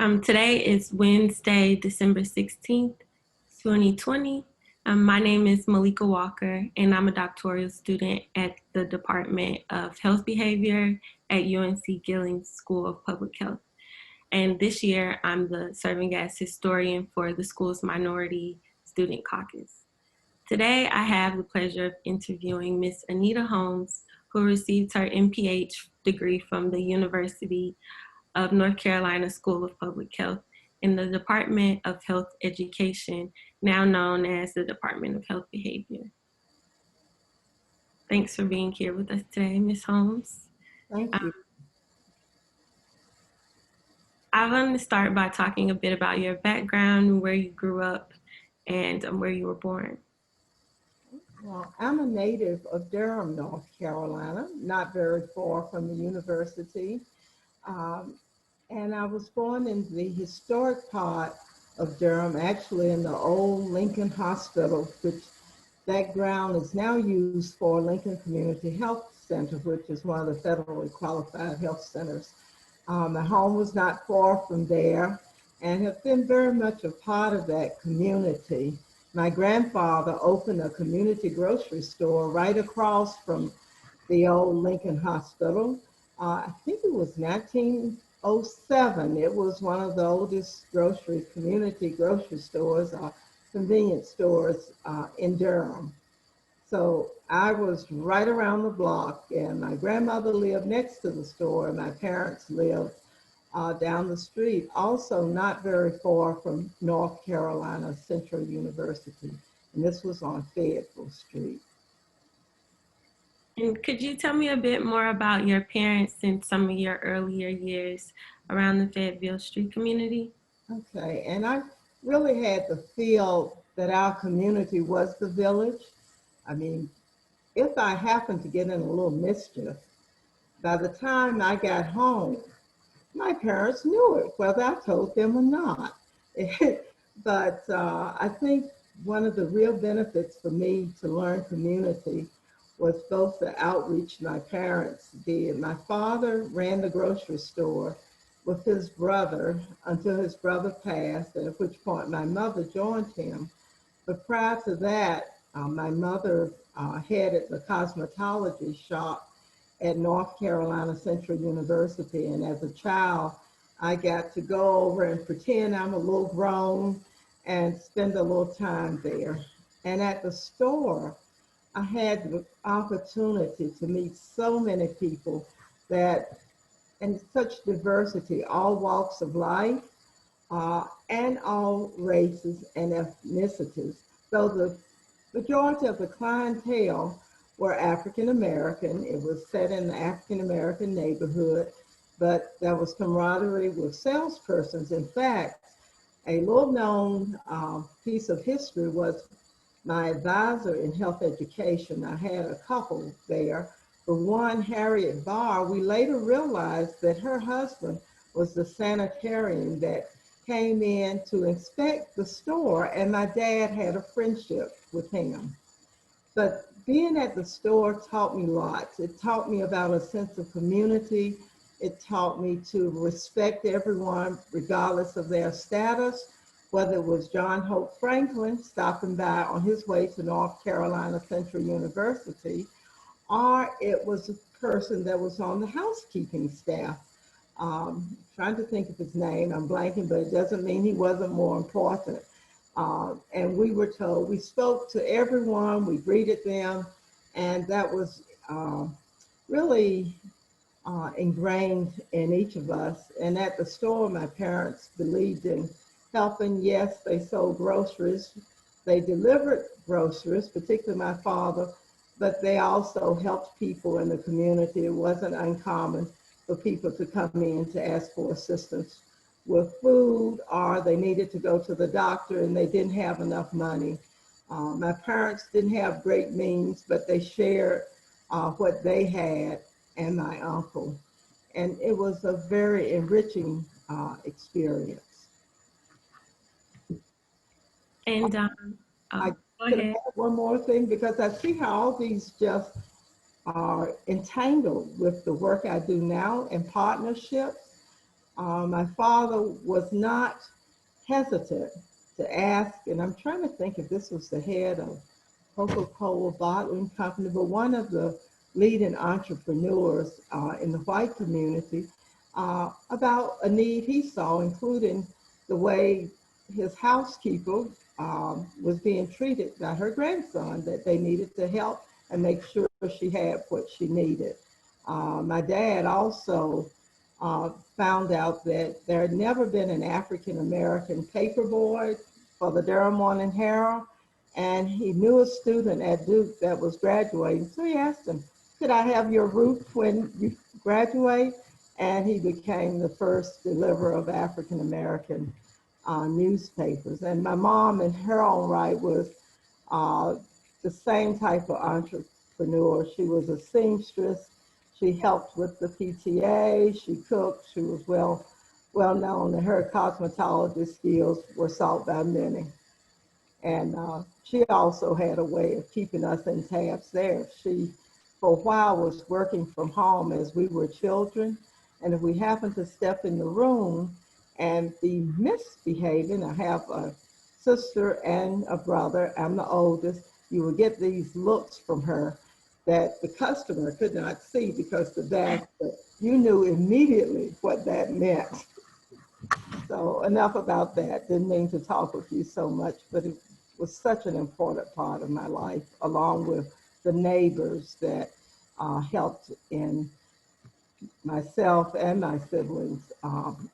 Today is Wednesday, December 16th, 2020. My name is Maleka Walker, and I'm a doctoral student at the Department of Health Behavior at UNC Gillings School of Public Health. And this year, I'm serving as historian for the school's minority student caucus. Today, I have the pleasure of interviewing Miss Anita Holmes, who received her MPH degree from the University of North Carolina School of Public Health in the Department of Health Education, now known as the Department of Health Behavior. Thanks for being here with us today, Ms. Holmes. Thank you. I want to start by talking a bit about your background, where you grew up, and where you were born. Well, I'm a native of Durham, North Carolina, not very far from the university. And I was born in the historic part of Durham, actually in the old Lincoln Hospital, which that ground is now used for Lincoln Community Health Center, which is one of the federally qualified health centers. My home was not far from there and have been very much a part of that community. My grandfather opened a community grocery store right across from the old Lincoln Hospital. I think it was 1907. It was one of the oldest community grocery stores, convenience stores in Durham. So I was right around the block, and my grandmother lived next to the store, and my parents lived down the street, also not very far from North Carolina Central University. And this was on Fayetteville Street. And could you tell me a bit more about your parents and some of your earlier years around the Fayetteville Street community? Okay, and I really had the feel that our community was the village. I mean, if I happened to get in a little mischief, by the time I got home, my parents knew it, whether I told them or not. But I think one of the real benefits for me to learn community was both the outreach my parents did. My father ran the grocery store with his brother until his brother passed, at which point my mother joined him. But prior to that, my mother headed the cosmetology shop at North Carolina Central University. And as a child, I got to go over and pretend I'm a little grown and spend a little time there. And at the store, I had the opportunity to meet so many people that, and such diversity, all walks of life, and all races and ethnicities. So the majority of the clientele were African American. It was set in the African American neighborhood, but there was camaraderie with salespersons. In fact, a little known piece of history was my advisor in health education. I had a couple there. The one, Harriet Barr, we later realized that her husband was the sanitarian that came in to inspect the store, and my dad had a friendship with him. But being at the store taught me lots. It taught me about a sense of community. It taught me to respect everyone regardless of their status, whether it was John Hope Franklin stopping by on his way to North Carolina Central University, or it was a person that was on the housekeeping staff. Trying to think of his name, I'm blanking, but it doesn't mean he wasn't more important. And we were told, we spoke to everyone, we greeted them, and that was really ingrained in each of us. And at the store, my parents believed in helping. Yes, they sold groceries. They delivered groceries, particularly my father, but they also helped people in the community. It wasn't uncommon for people to come in to ask for assistance with food, or they needed to go to the doctor and they didn't have enough money. My parents didn't have great means, but they shared what they had, and my uncle. And it was a very enriching experience. And I go could ahead. add one more thing, because I see how all these just are entangled with the work I do now and partnerships. My father was not hesitant to ask, and I'm trying to think if this was the head of Coca-Cola Bottling Company, but one of the leading entrepreneurs in the white community, about a need he saw, including the way his housekeeper was being treated by her grandson, that they needed to help and make sure she had what she needed. My dad also found out that there had never been an African American paperboy for the Durham Morning Herald, and he knew a student at Duke that was graduating. So he asked him, "Could I have your roof when you graduate?" And he became the first deliverer of African American newspapers. And my mom, in her own right, was uh, the same type of entrepreneur. She was a seamstress. She helped with the PTA. She cooked. She was well known, and her cosmetology skills were sought by many. And she also had a way of keeping us in tabs there. She, for a while, was working from home as we were children. And if we happened to step in the room and be misbehaving, I have a sister and a brother, I'm the oldest, you would get these looks from her that the customer could not see because the back, but you knew immediately what that meant. So enough about that. Didn't mean to talk with you so much, but it was such an important part of my life, along with the neighbors that helped in myself and my siblings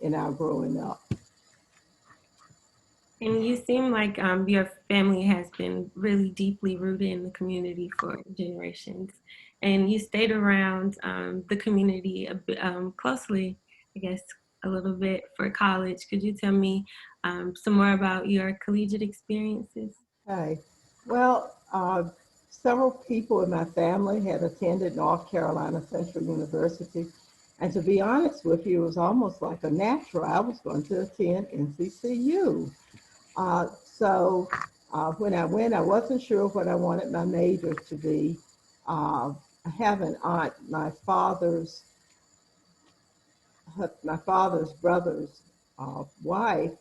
in our growing up. And you seem like your family has been really deeply rooted in the community for generations. And you stayed around the community a bit closely, I guess, a little bit for college. Could you tell me some more about your collegiate experiences? Okay. Well, several people in my family had attended North Carolina Central University. And to be honest with you, it was almost like a natural. I was going to attend NCCU. So when I went, I wasn't sure what I wanted my major to be. I have an aunt, my father's brother's wife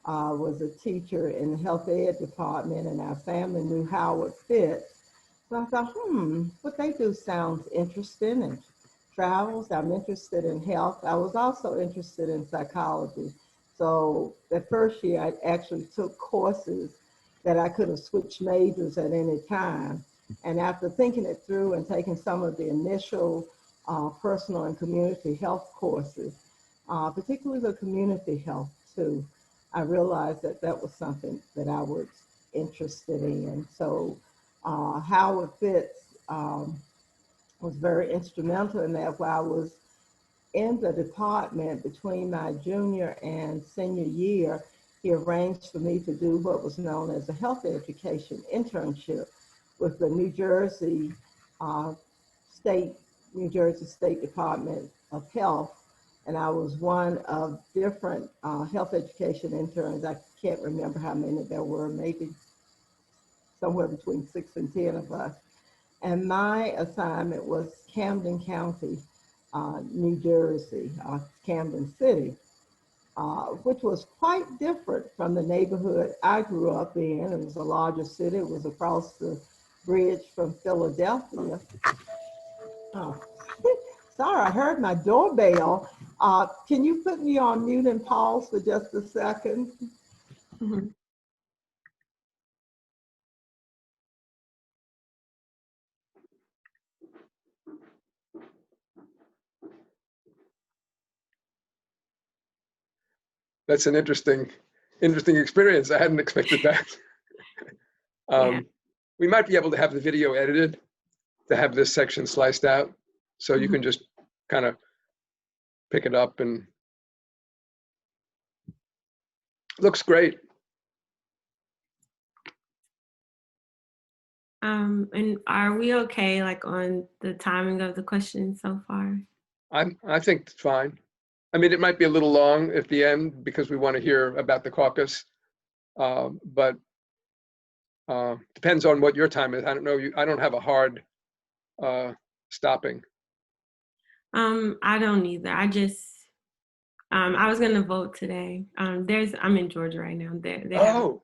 was a teacher in the health ed department, and our family knew Howard Fitz. So I thought, what they do sounds interesting, and travels. I'm interested in health. I was also interested in psychology. So that first year, I actually took courses that I could have switched majors at any time. And after thinking it through and taking some of the initial personal and community health courses, particularly the community health too, I realized that that was something that I was interested in. So Howard Fitz was very instrumental in that. While I was in the department between my junior and senior year, he arranged for me to do what was known as a health education internship with the uh, State, New Jersey State Department of Health. And I was one of different health education interns. I can't remember how many there were, maybe somewhere between 6 and 10 of us. And my assignment was Camden County, New Jersey, Camden City, which was quite different from the neighborhood I grew up in. It was a larger city. It was across the bridge from Philadelphia. Oh, sorry, I heard my doorbell. Can you put me on mute and pause for just a second? Mhm. That's an interesting experience. I hadn't expected that. Yeah. We might be able to have the video edited to have this section sliced out, so you Mhm. can just kind of pick it up, and looks great. And are we okay, like, on the timing of the questions so far? I think it's fine. I mean, it might be a little long at the end because we want to hear about the caucus, but depends on what your time is. I don't know. I don't have a hard stopping. I don't either. I was gonna vote today. I'm in Georgia right now. They have, Oh,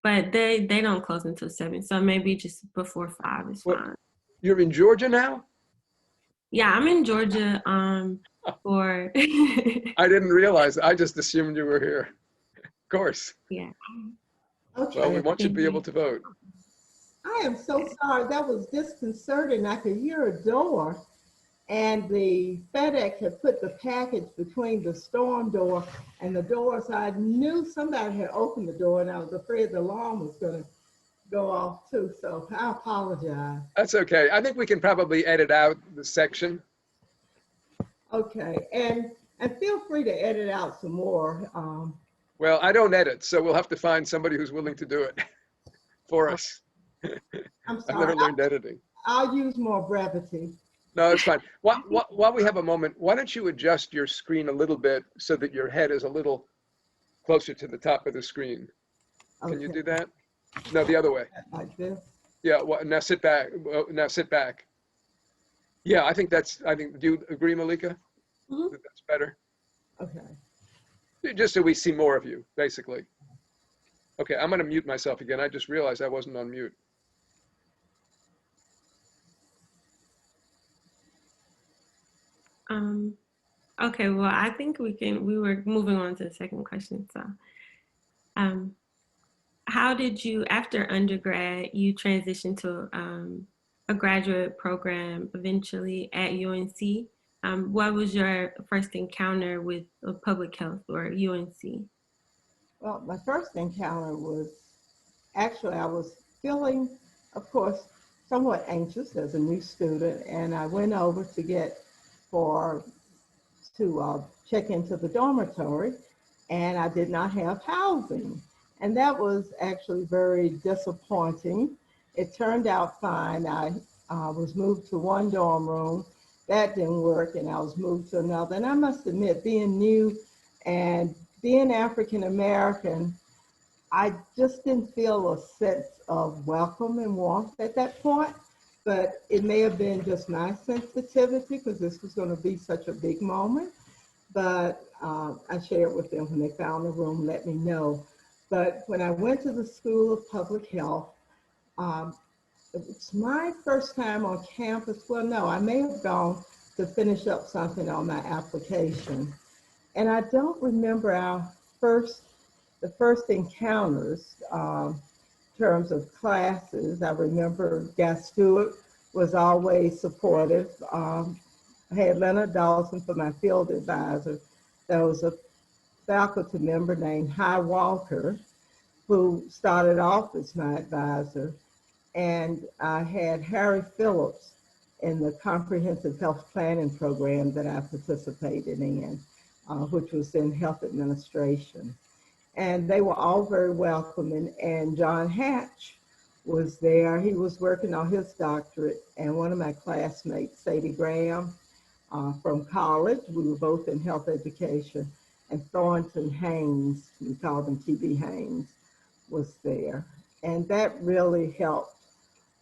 but they don't close until 7, so maybe just before 5 is what? fine. You're in Georgia now? Yeah, I'm in Georgia. For I didn't realize. I just assumed you were here. Of course. yeah. Well, we Okay, want you to be able to vote. I am so sorry. That was disconcerting. I could hear a door, and the FedEx had put the package between the storm door and the door, so I knew somebody had opened the door, and I was afraid the alarm was going to go off too. So I apologize. That's okay. I think we can probably edit out the section. Okay, and feel free to edit out some more. Well, I don't edit, so we'll have to find somebody who's willing to do it for us. I'm I've sorry. never learned editing. I'll use more brevity. No, it's fine. While we have a moment, why don't you adjust your screen a little bit so that your head is a little closer to the top of the screen? Can you Okay, do that? No, the other way. like this. Yeah, well, now sit back. Well, now sit back. Yeah, I think, do you agree, Maleka, Mhm. that that's better? Okay. Just so we see more of you, basically. Okay, I'm going to mute myself again. I just realized I wasn't on mute. Um, okay, well, I think we were moving on to the second question. So, um, how did you, after undergrad, you transition to a graduate program eventually at UNC? What was your first encounter with public health or UNC? Well, my first encounter was actually, I was feeling, of course, somewhat anxious as a new student, and I went over to for check into the dormitory, and I did not have housing. And that was actually very disappointing. It turned out fine. I was moved to one dorm room. That didn't work, and I was moved to another. And I must admit, being new and being African American, I just didn't feel a sense of welcome and warmth at that point. But it may have been just my sensitivity because this was going to be such a big moment. But I shared with them when they found the room, let me know. But when I went to the School of Public Health, um, it was my first time on campus. Well, no, I may have gone to finish up something on my application. And I don't remember the first encounters in terms of classes. I remember Guy Stewart was always supportive. I had Leonard Dawson for my field advisor. There was a faculty member named Walker who started off as my advisor. And I had Harry Phillips in the comprehensive health planning program that I participated in, which was in health administration. And they were all very welcoming. And John Hatch was there. He was working on his doctorate. And one of my classmates, Sadie Graham, from college, we were both in health education, and Thornton Haynes, we called him TB Haynes, was there. And that really helped.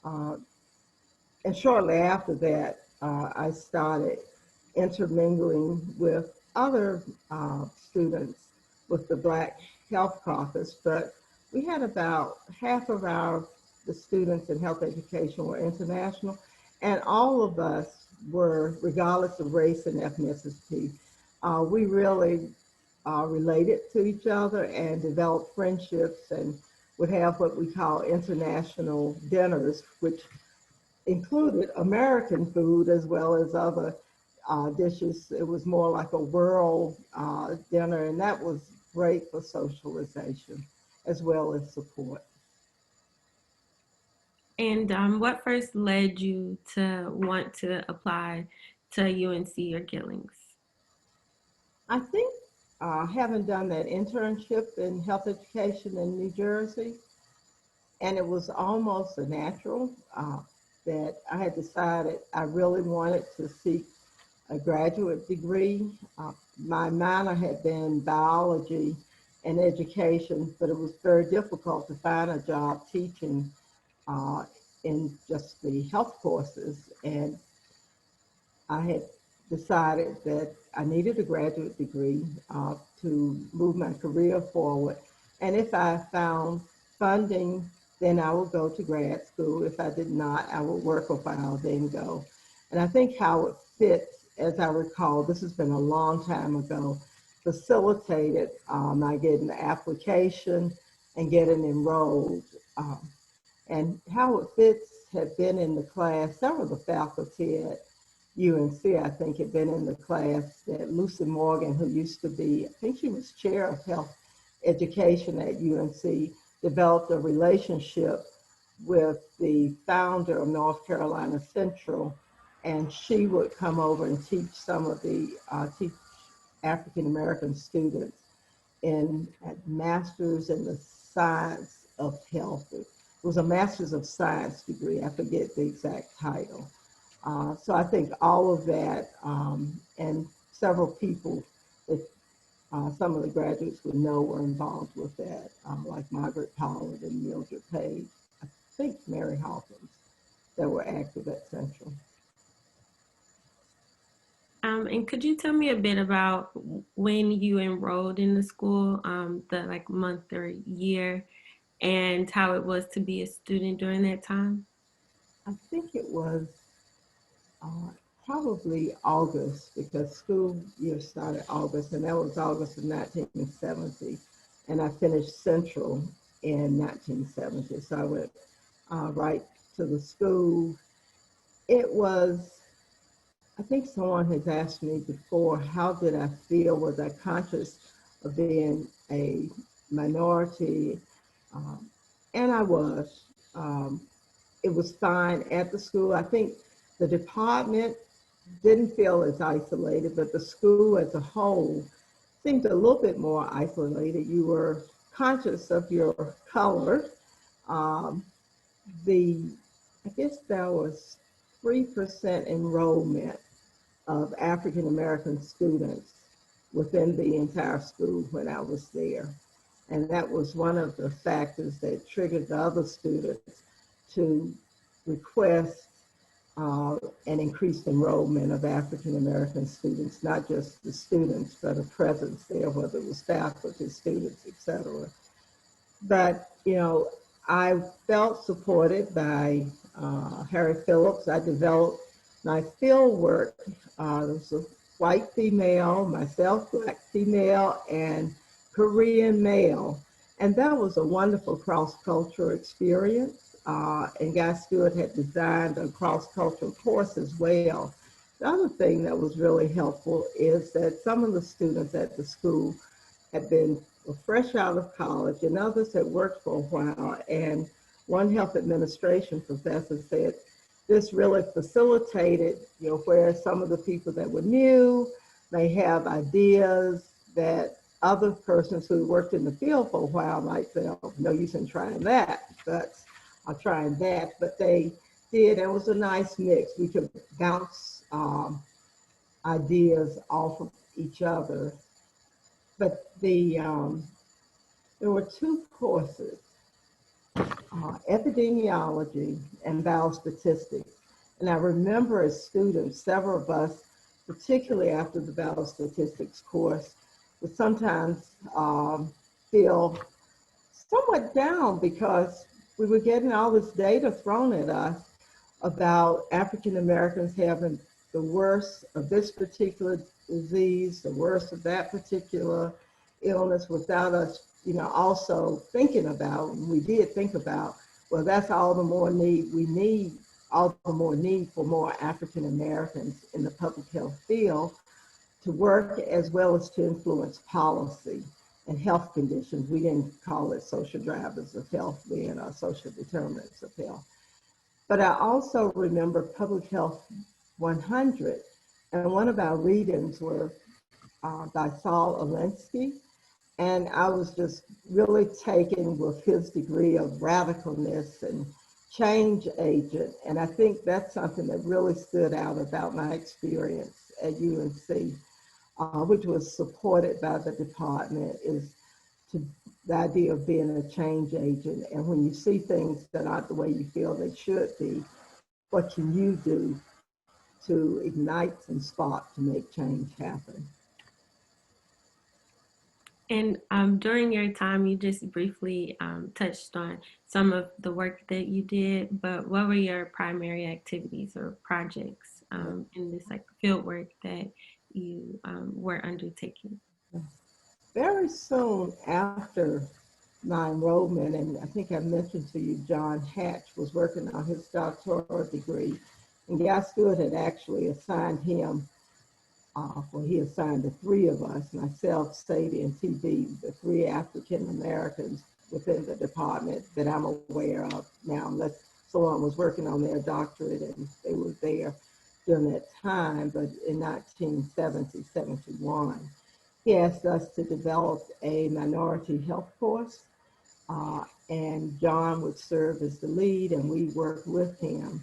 And shortly after that, I started intermingling with other students with the Black Health Caucus, but we had about half of the students in health education were international, and all of us were, regardless of race and ethnicity, we really related to each other and developed friendships and would have what we call international dinners, which included American food as well as other dishes. It was more like a world dinner, and that was great for socialization as well as support. And what first led you to want to apply to UNC or Gillings? I think having done that internship in health education in New Jersey, and it was almost a natural that I had decided I really wanted to seek a graduate degree. My minor had been biology and education, but it was very difficult to find a job teaching in just the health courses. And I had decided that I needed a graduate degree to move my career forward. And if I found funding, then I would go to grad school. If I did not, I would work a while, then go. And I think how it fits, as I recall, this has been a long time ago, facilitated my getting the application and getting enrolled. And how it fits had been in the class, several of the faculty at UNC, I think, had been in the class that Lucy Morgan, who used to be, I think she was chair of health education at UNC, developed a relationship with the founder of North Carolina Central, and she would come over and teach some of the teach African American students in a master's in the science of health. It was a master's of science degree. I forget the exact title. So I think all of that and several people that some of the graduates would know were involved with that, like Margaret Pollard and Mildred Page. I think Mary Hawkins that were active at Central. And could you tell me a bit about when you enrolled in the school, the like month or year, and how it was to be a student during that time? I think it was uh, probably August, because school year started August, and that was August of 1970. And I finished Central in 1970. So I went right to the school. It was, I think someone has asked me before, how did I feel? Was I conscious of being a minority? Um, and I was. It was fine at the school. I think the department didn't feel as isolated, but the school as a whole seemed a little bit more isolated. You were conscious of your color. Um, I guess there was 3% enrollment of African American students within the entire school when I was there. And that was one of the factors that triggered the other students to request an increased enrollment of African American students, not just the students, but a presence there, whether it was faculty, students, et cetera. But, you know, I felt supported by Harry Phillips. I developed my field work. There was a white female, myself, black female, and Korean male. And that was a wonderful cross-cultural experience. And Guy Stewart had designed a cross-cultural course as well. The other thing that was really helpful is that some of the students at the school had been fresh out of college, and others had worked for a while. And one health administration professor said this really facilitated, you know, where some of the people that were new may have ideas that other persons who worked in the field for a while might say, oh, no use in trying that, but I'm trying that. But they did. It was a nice mix. We could bounce ideas off of each other. But there were two courses, epidemiology and biostatistics. And I remember as students, several of us, particularly after the biostatistics course, would sometimes feel somewhat down because we were getting all this data thrown at us about African Americans having the worst of this particular disease, the worst of that particular illness, without us, you know, also thinking about, we did think about, well, that's all the more need, we need all the more need for more African Americans in the public health field to work as well as to influence policy and health conditions. We didn't call it social drivers of health then, or social determinants of health. But I also remember Public Health 100, and one of our readings were by Saul Alinsky, and I was just really taken with his degree of radicalness and change agent. And I think that's something that really stood out about my experience at UNC, which was supported by the department, is the idea of being a change agent. And when you see things that aren't the way you feel they should be, what can you do to ignite some spark to make change happen. And during your time, you just briefly touched on some of the work that you did, but what were your primary activities or projects in this like field work that you were undertaking? Very soon after my enrollment, and I think I mentioned to you, John Hatch was working on his doctoral degree, and Guy Stewart had actually assigned him, well, he assigned the three of us, myself, Sadie, and TB, the three African Americans within the department that I'm aware of now, unless someone was working on their doctorate and they were there during that time, but in 1970, 71. He asked us to develop a minority health course, and John would serve as the lead, and we worked with him,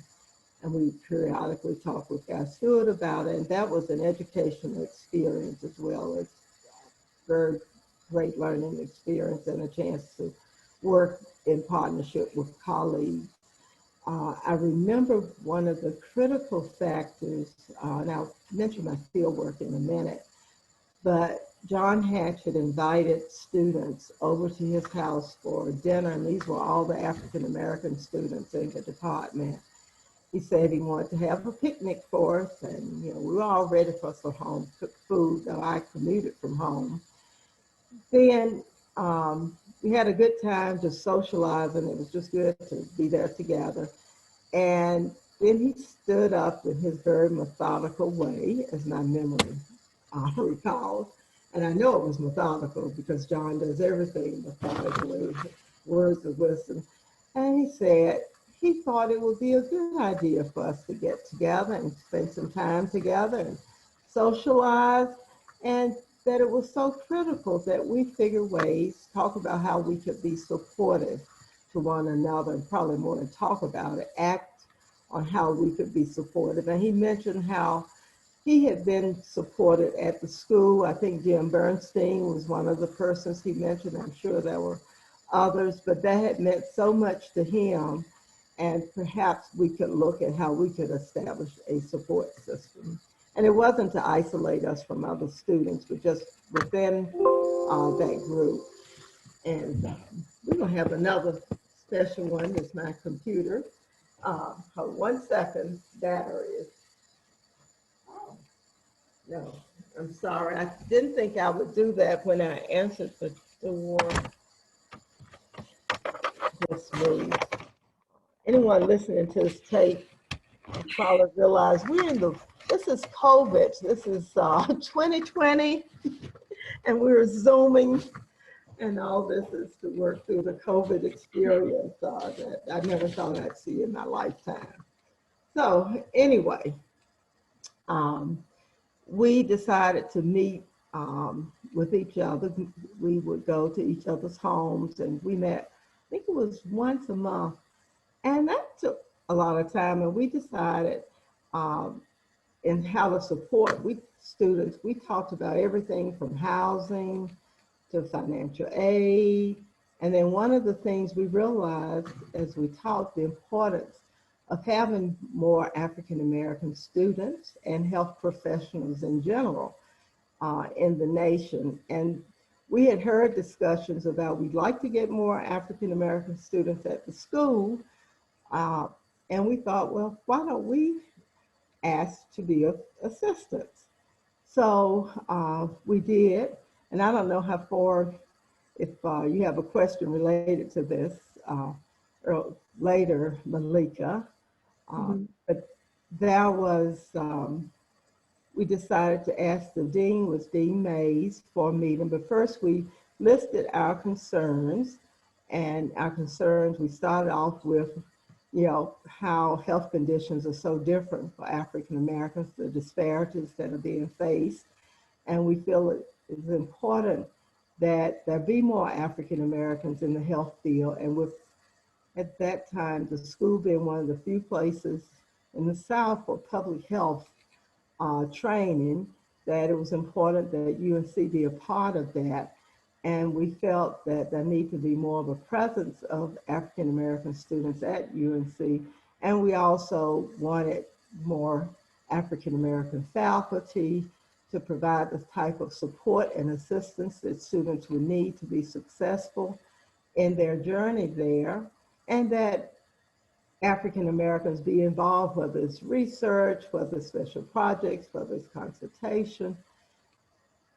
and we periodically talked with Guy Stewart about it, and that was an educational experience as well as very great learning experience and a chance to work in partnership with colleagues. I remember one of the critical factors, and I'll mention my field work in a minute, but John Hatch had invited students over to his house for dinner, and these were all the African American students in the department. He said he wanted to have a picnic for us, and we were all ready for some home cooked food, though I commuted from home. Then we had a good time just socializing. It was just good to be there together. And then he stood up in his very methodical way, as my memory recalls. And I know it was methodical because John does everything methodically, words of wisdom. And he said he thought it would be a good idea for us to get together and spend some time together and socialize, and that it was so critical that we figure ways, talk about how we could be supportive to one another, and probably more than talk about it, act on how we could be supportive. And he mentioned how he had been supported at the school. I think Jim Bernstein was one of the persons he mentioned. I'm sure there were others, but that had meant so much to him. And perhaps we could look at how we could establish a support system. And it wasn't to isolate us from other students, but just within that group. And we're gonna have another special one. It's my computer. Hold 1 second, battery is. No, I'm sorry. I didn't think I would do that when I answered the door. Just me. Anyone listening to this tape probably realize this is COVID. This is 2020, and we're Zooming, and all this is to work through the COVID experience that I never thought I'd see in my lifetime. So anyway, we decided to meet with each other. We would go to each other's homes, and we met, I think it was once a month. And that took a lot of time, and we decided in how to support students. We talked about everything from housing to financial aid. And then one of the things we realized as we talked, the importance of having more African American students and health professionals in general in the nation. And we had heard discussions about we'd like to get more African American students at the school. And we thought, well, why don't we ask to be assistants? So we did. And I don't know how far, if you have a question related to this or later, Maleka. But that was, we decided to ask the dean, was Dean Mays, for a meeting. But first we listed our concerns, and our concerns, we started off with, how health conditions are so different for African Americans, the disparities that are being faced. And we feel it is important that there be more African Americans in the health field. And with, at that time, the school being one of the few places in the South for public health training, that it was important that UNC be a part of that. And we felt that there needed to be more of a presence of African American students at UNC. And we also wanted more African American faculty to provide the type of support and assistance that students would need to be successful in their journey there, and that African Americans be involved, whether it's research, whether it's special projects, whether it's consultation.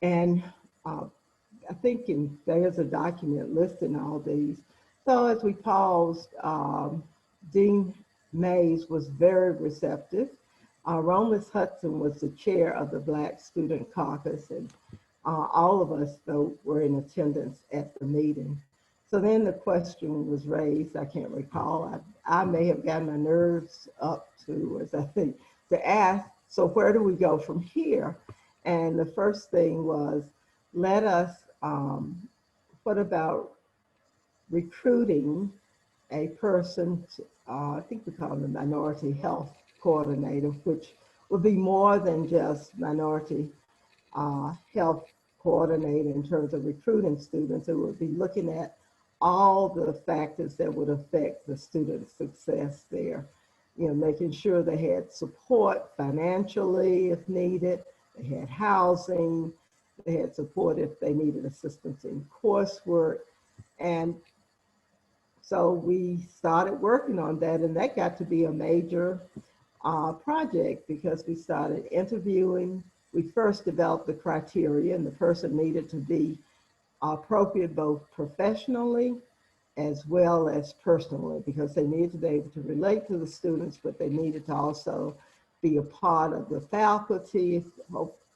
And I think there's a document listing all these. So as we paused, Dean Mays was very receptive. Romus Hudson was the chair of the Black Student Caucus, and all of us, though, were in attendance at the meeting. So then the question was raised, I can't recall, I may have gotten my nerves up to, as I think, to ask, so where do we go from here? And the first thing was, let us, what about recruiting a person, I think we call him the minority health coordinator, which would be more than just minority health coordinator in terms of recruiting students. It would be looking at all the factors that would affect the student's success there. You know, making sure they had support financially if needed, they had housing, they had support if they needed assistance in coursework. And so we started working on that, and that got to be a major project because we started interviewing. We first developed the criteria, and the person needed to be appropriate both professionally as well as personally, because they needed to be able to relate to the students, but they needed to also be a part of the faculty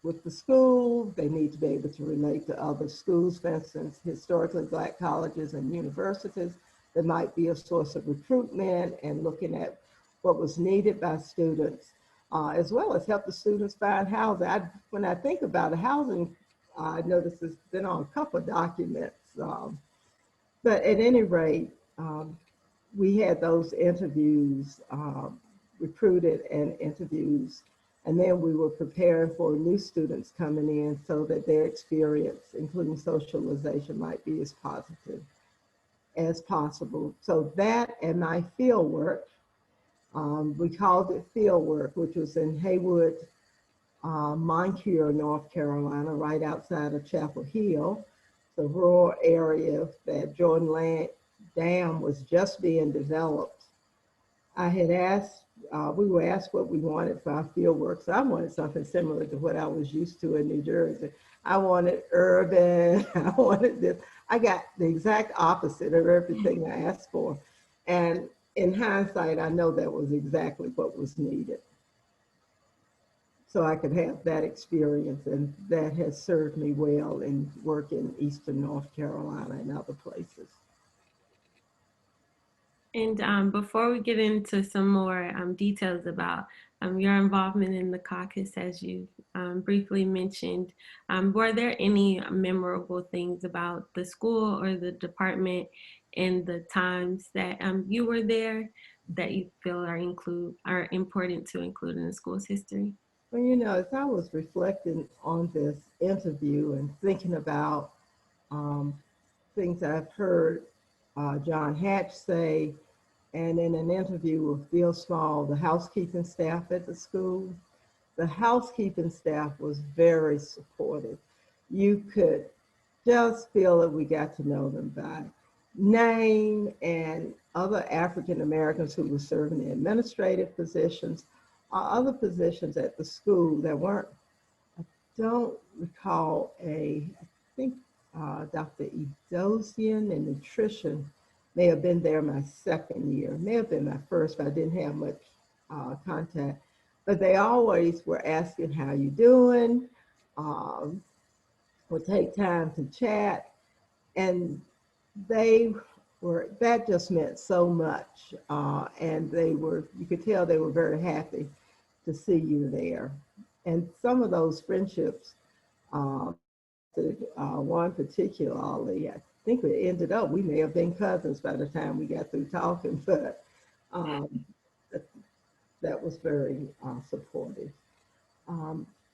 with the school. They need to be able to relate to other schools, for instance, historically Black colleges and universities that might be a source of recruitment, and looking at what was needed by students, as well as help the students find housing. When I think about the housing, I noticed it's been on a couple of documents, but at any rate, we had those interviews, recruited and interviews, and then we were preparing for new students coming in so that their experience, including socialization, might be as positive as possible. So that and my field work, we called it field work, which was in Haywood, Moncure, North Carolina, right outside of Chapel Hill, the rural area that Jordan Land Dam was just being developed. I had asked, we were asked what we wanted for our field work. So I wanted something similar to what I was used to in New Jersey. I wanted urban, I wanted this. I got the exact opposite of everything I asked for. And in hindsight, I know that was exactly what was needed. So I could have that experience, and that has served me well in work in Eastern North Carolina and other places. And before we get into some more details about your involvement in the caucus, as you briefly mentioned, were there any memorable things about the school or the department in the times that you were there that you feel are important to include in the school's history? Well, you know, as I was reflecting on this interview and thinking about things I've heard John Hatch say, and in an interview with Bill Small, the housekeeping staff at the school, the housekeeping staff was very supportive. You could just feel that we got to know them by name, and other African Americans who were serving in administrative positions, other positions at the school that weren't, I don't recall I think Dr. Edosian in nutrition may have been there my second year, may have been my first, but I didn't have much contact. But they always were asking, how you doing? Would take time to chat. And that just meant so much. And you could tell they were very happy to see you there. And some of those friendships, one particularly, I think we ended up, we may have been cousins by the time we got through talking, but that was very supportive.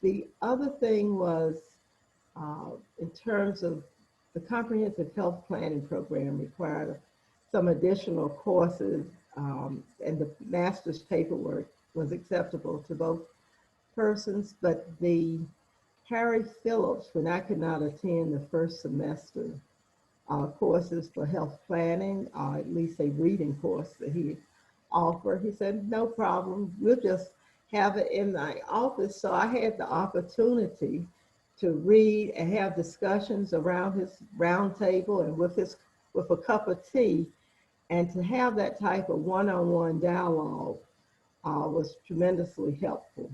The other thing was, in terms of the comprehensive health planning program required some additional courses, and the master's paperwork was acceptable to both persons, but the Harry Phillips, when I could not attend the first semester courses for health planning, at least a reading course that he offered, he said, no problem, we'll just have it in my office. So I had the opportunity to read and have discussions around his round table and with a cup of tea, and to have that type of one-on-one dialogue was tremendously helpful.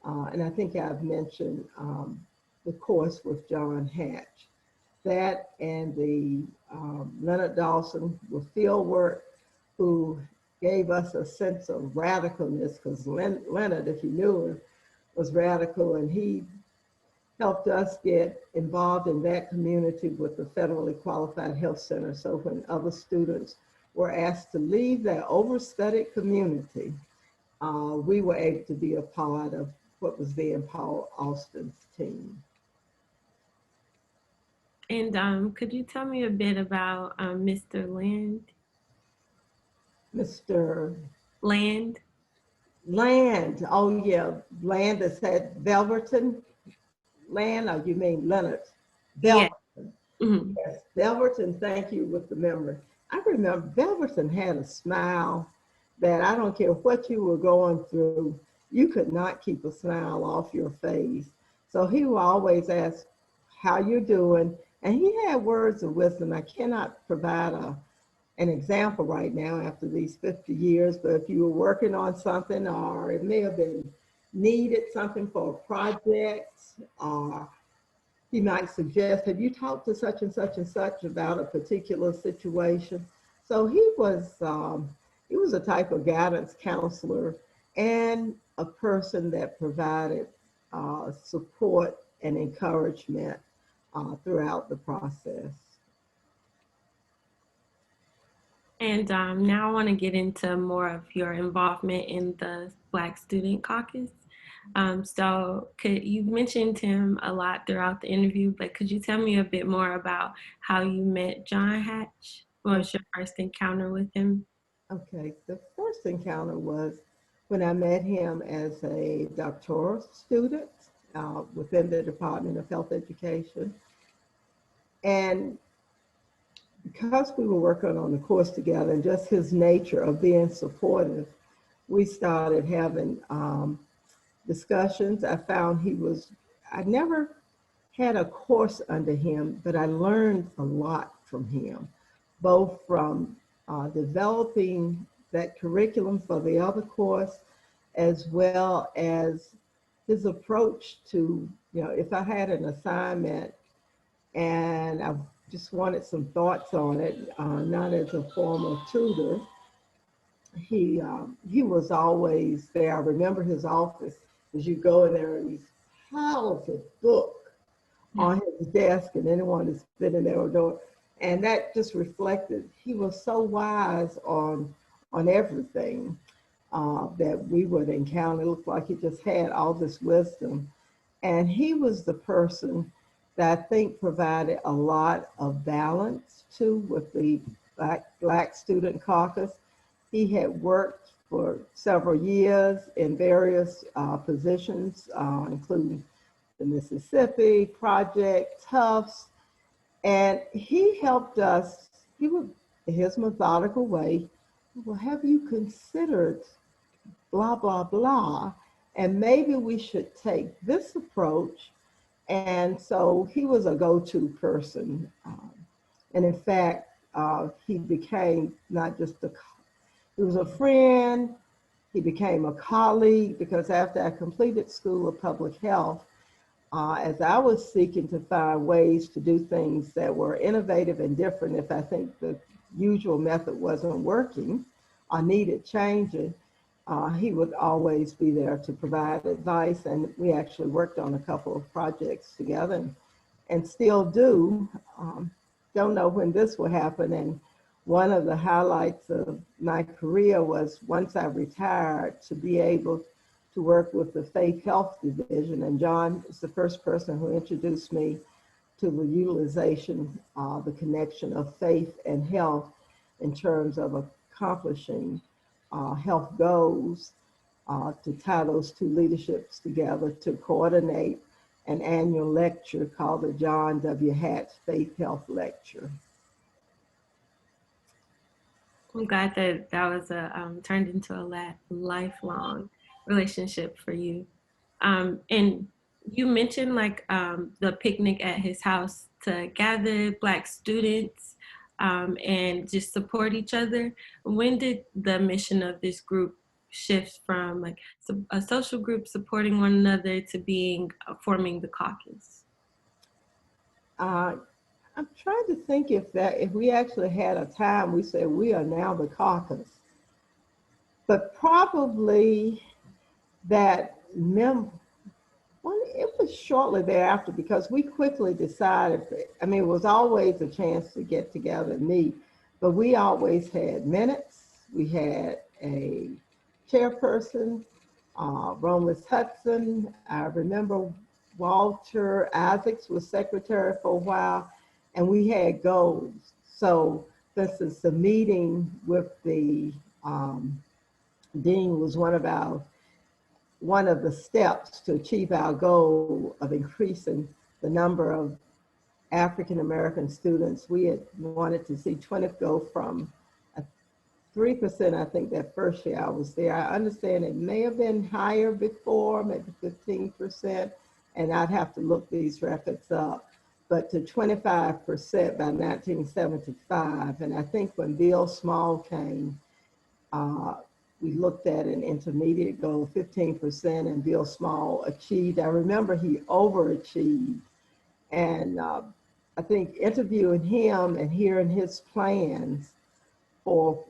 And I think I've mentioned the course with John Hatch. That and the Leonard Dawson with field work, who gave us a sense of radicalness, because Leonard, if you knew him, was radical, and he helped us get involved in that community with the Federally Qualified Health Center. So when other students were asked to leave their overstudied community, we were able to be a part of what was then Paul Austin's team. And could you tell me a bit about Mr. Land? Mr. Land? Land, oh yeah, Land is at Velverton. Land, or you mean Leonard? Yeah. Velverton. Mm-hmm. Yes, Velverton, thank you with the memory. I remember Velverton had a smile that I don't care what you were going through, you could not keep a smile off your face. So he would always ask, how you doing? And he had words of wisdom. I cannot provide an example right now after these 50 years, but if you were working on something, or it may have been needed something for a project, or he might suggest, have you talked to such and such and such about a particular situation? So he was a type of guidance counselor and a person that provided support and encouragement throughout the process. And now I want to get into more of your involvement in the Black Student Caucus. So you mentioned him a lot throughout the interview, but could you tell me a bit more about how you met John Hatch? What was your first encounter with him? Okay, the first encounter was when I met him as a doctoral student within the Department of Health Education. And because we were working on the course together and just his nature of being supportive, we started having discussions. I found I never had a course under him, but I learned a lot from him, both from developing that curriculum for the other course, as well as his approach to, if I had an assignment and I just wanted some thoughts on it, not as a formal tutor, he was always there. I remember his office, as you go in there, and these piles of books on his desk, and anyone that's been in there or door. And that just reflected, he was so wise on everything that we would encounter. It looked like he just had all this wisdom. And he was the person that I think provided a lot of balance to with the Black Student Caucus. He had worked for several years in various positions, including the Mississippi Project, Tufts, and he helped us. He would, in his methodical way, well, have you considered blah, blah, blah, and maybe we should take this approach. And so he was a go-to person. And in fact, he became not just he was a friend, he became a colleague, because after I completed School of Public Health, as I was seeking to find ways to do things that were innovative and different, if I think the usual method wasn't working or needed changing, he would always be there to provide advice. And we actually worked on a couple of projects together and still do. Don't know when this will happen. And one of the highlights of my career was, once I retired, to be able to work with the Faith Health Division. And John is the first person who introduced me to the utilization, the connection of faith and health in terms of accomplishing health goals. to tie those two leaderships together to coordinate an annual lecture called the John W. Hatch Faith Health Lecture. I'm glad that that was turned into a lifelong relationship for you. And you mentioned like the picnic at his house to gather Black students and just support each other. When did the mission of this group shift from like a social group supporting one another to being forming the caucus? Uh, I'm trying to think if we actually had a time we said we are now the caucus, but probably that well, it was shortly thereafter because we quickly decided. I mean, it was always a chance to get together and meet, but we always had minutes. We had a chairperson, Romulus Hudson. I remember Walter Isaacs was secretary for a while, and we had goals. So this is the meeting with the dean was one of the steps to achieve our goal of increasing the number of African American students. We had wanted to see 20 go from 3%, I think, that first year I was there. I understand it may have been higher before, maybe 15%, and I'd have to look these records up, but to 25% by 1975. And I think when Bill Small came, we looked at an intermediate goal, 15%, and Bill Small achieved. I remember he overachieved. And I think interviewing him and hearing his plans for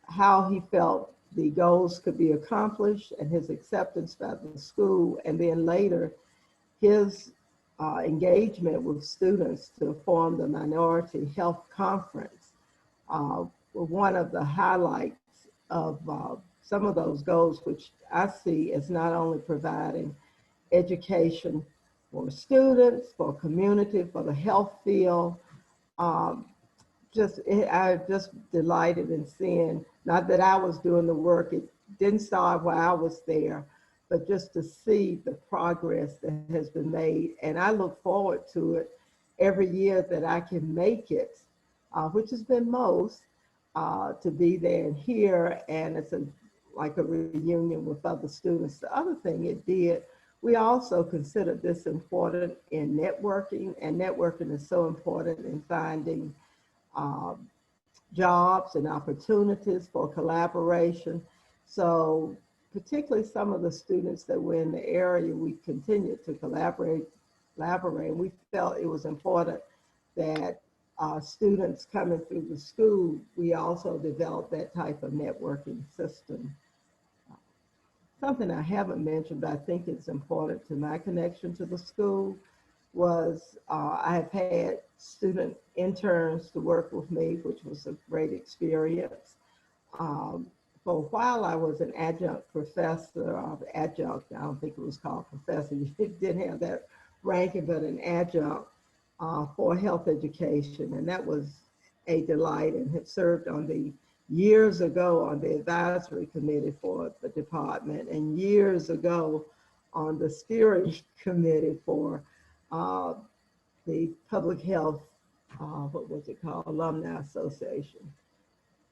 how he felt the goals could be accomplished and his acceptance by the school, and then later his engagement with students to form the Minority Health Conference were one of the highlights of some of those goals, which I see as not only providing education for students, for community, for the health field. Um, I just delighted in seeing, not that I was doing the work, it didn't start while I was there, but just to see the progress that has been made. And I look forward to it every year that I can make it, which has been most, to be there and here. And it's like a reunion with other students. The other thing it did, we also considered this important in networking, and networking is so important in finding jobs and opportunities for collaboration. So particularly some of the students that were in the area, we continued to collaborate. We felt it was important that students coming through the school, we also developed that type of networking system. Something I haven't mentioned, but I think it's important to my connection to the school was I've had student interns to work with me, which was a great experience. For a while, I was an adjunct professor of adjunct. I don't think it was called professor. You didn't have that ranking, but an adjunct for health education. And that was a delight, and had served on the years ago on the advisory committee for the department, and years ago on the steering committee for the public health, what was it called, Alumni Association.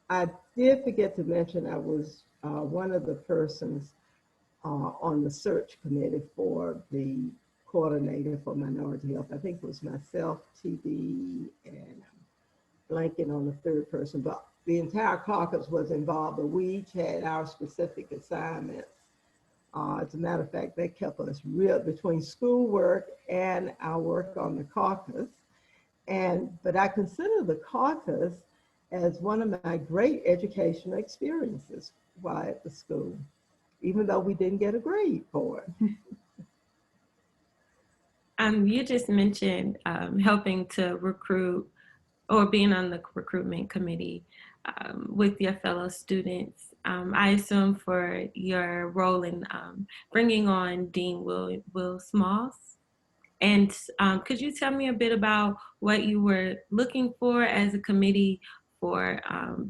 I did forget to mention I was one of the persons on the search committee for the coordinator for minority health. I think it was myself, TB, and I'm blanking on the third person, but the entire caucus was involved, but we each had our specific assignments. As a matter of fact, that kept us real between schoolwork and our work on the caucus. But I consider the caucus as one of my great educational experiences while at the school, even though we didn't get a grade for it. You just mentioned helping to recruit or being on the recruitment committee with your fellow students. I assume for your role in bringing on Dean Will Smalls. And could you tell me a bit about what you were looking for as a committee for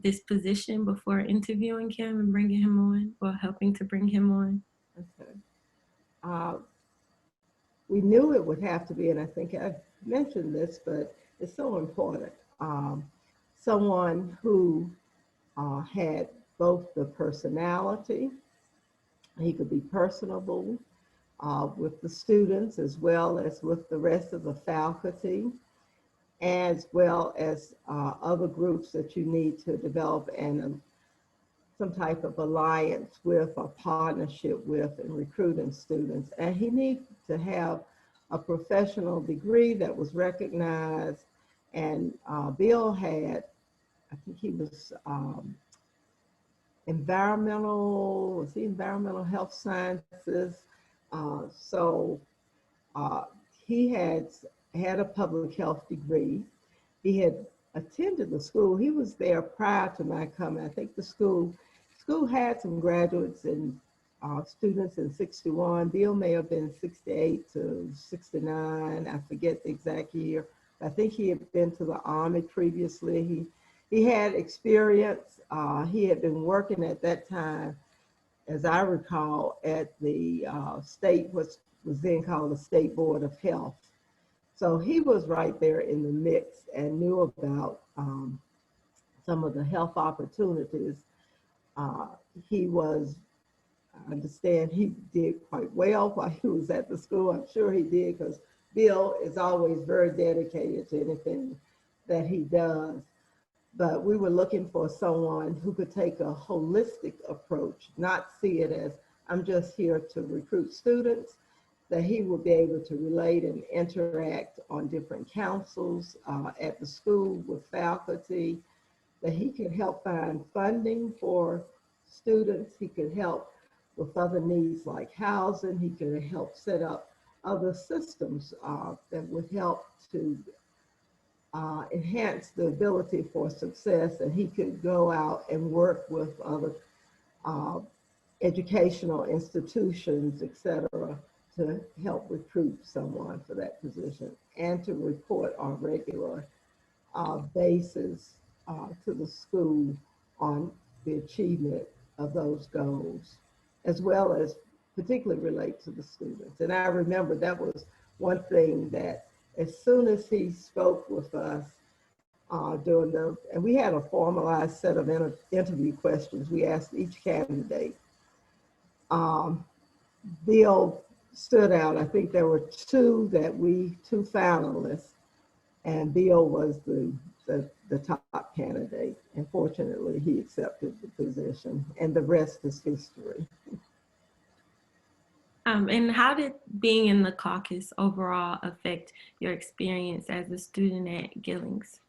this position before interviewing him and bringing him on, or helping to bring him on? Okay. Uh, we knew it would have to be, and I think I mentioned this, but it's so important. Someone who had both the personality, he could be personable with the students as well as with the rest of the faculty, as well as other groups that you need to develop and some type of alliance with or partnership with in recruiting students. And he needs to have a professional degree that was recognized. And Bill had, I think he was environmental health sciences. So he had a public health degree. He had attended the school. He was there prior to my coming. I think the school had some graduates and students in 61. Bill may have been 68 to 69. I forget the exact year. I think he had been to the Army previously. He had experience. He had been working at that time, as I recall, at the state, what was then called the State Board of Health. So he was right there in the mix and knew about some of the health opportunities. He was, I understand he did quite well while he was at the school. I'm sure he did, because Bill is always very dedicated to anything that he does. But we were looking for someone who could take a holistic approach, not see it as, I'm just here to recruit students, that he would be able to relate and interact on different councils at the school with faculty, that he could help find funding for students. He could help with other needs like housing. He could help set up other systems that would help to enhance the ability for success. And he could go out and work with other educational institutions, et cetera, to help recruit someone for that position, and to report on regular basis to the school on the achievement of those goals, as well as particularly relate to the students. And I remember that was one thing that as soon as he spoke with us and we had a formalized set of interview questions we asked each candidate. Bill stood out. I think there were two finalists, and Bill was the top candidate. And fortunately, he accepted the position, and the rest is history. And how did being in the caucus overall affect your experience as a student at Gillings?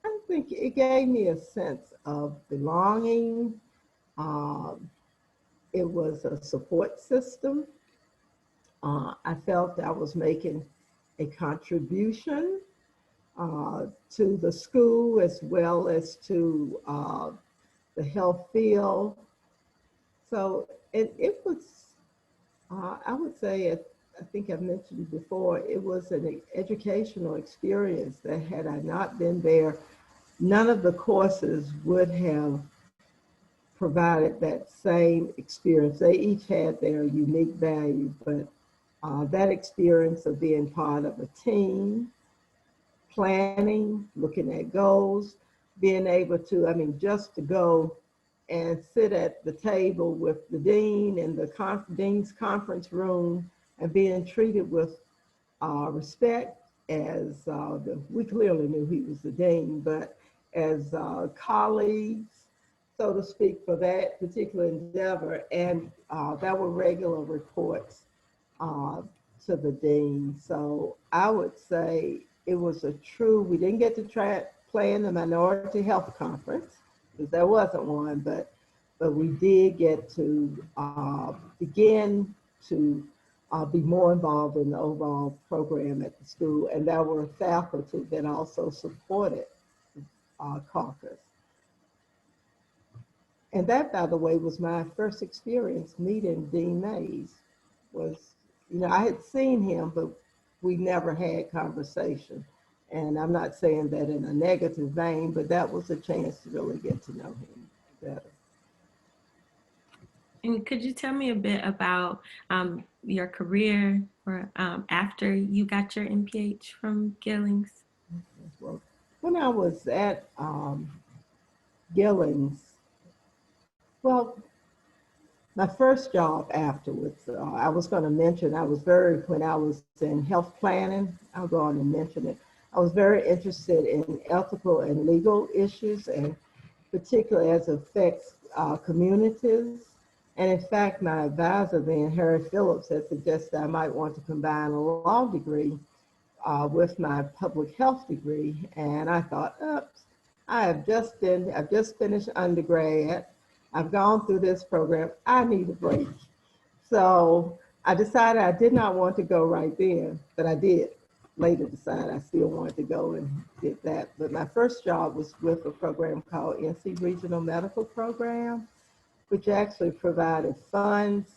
I think it gave me a sense of belonging. It was a support system. I felt I was making a contribution to the school as well as to the health field. So it was, I would say, I think I've mentioned it before, it was an educational experience that had I not been there, none of the courses would have provided that same experience. They each had their unique value, but that experience of being part of a team, planning, looking at goals, being able to, just to go and sit at the table with the dean in the dean's conference room and being treated with respect as, we clearly knew he was the dean, but as colleagues, so to speak, for that particular endeavor. And there were regular reports to the dean. So I would say it was we didn't get to play in the Minority Health Conference, because there wasn't one, but we did get to begin to be more involved in the overall program at the school. And there were faculty that also supported Caucus. And that, by the way, was my first experience meeting Dean Mays. I had seen him, but we never had conversation. And I'm not saying that in a negative vein, but that was a chance to really get to know him better. And could you tell me a bit about your career or after you got your MPH from Gillings? Well, when I was at Gillings, well, my first job afterwards, I was going to mention, when I was in health planning, I'll go on and mention it. I was very interested in ethical and legal issues, and particularly as it affects communities. And in fact, my advisor then, Harry Phillips, had suggested I might want to combine a law degree with my public health degree. And I thought, oops, I've just finished undergrad. I've gone through this program. I need a break. So I decided I did not want to go right then, but I did later decide I still wanted to go and did that. But my first job was with a program called NC Regional Medical Program, which actually provided funds,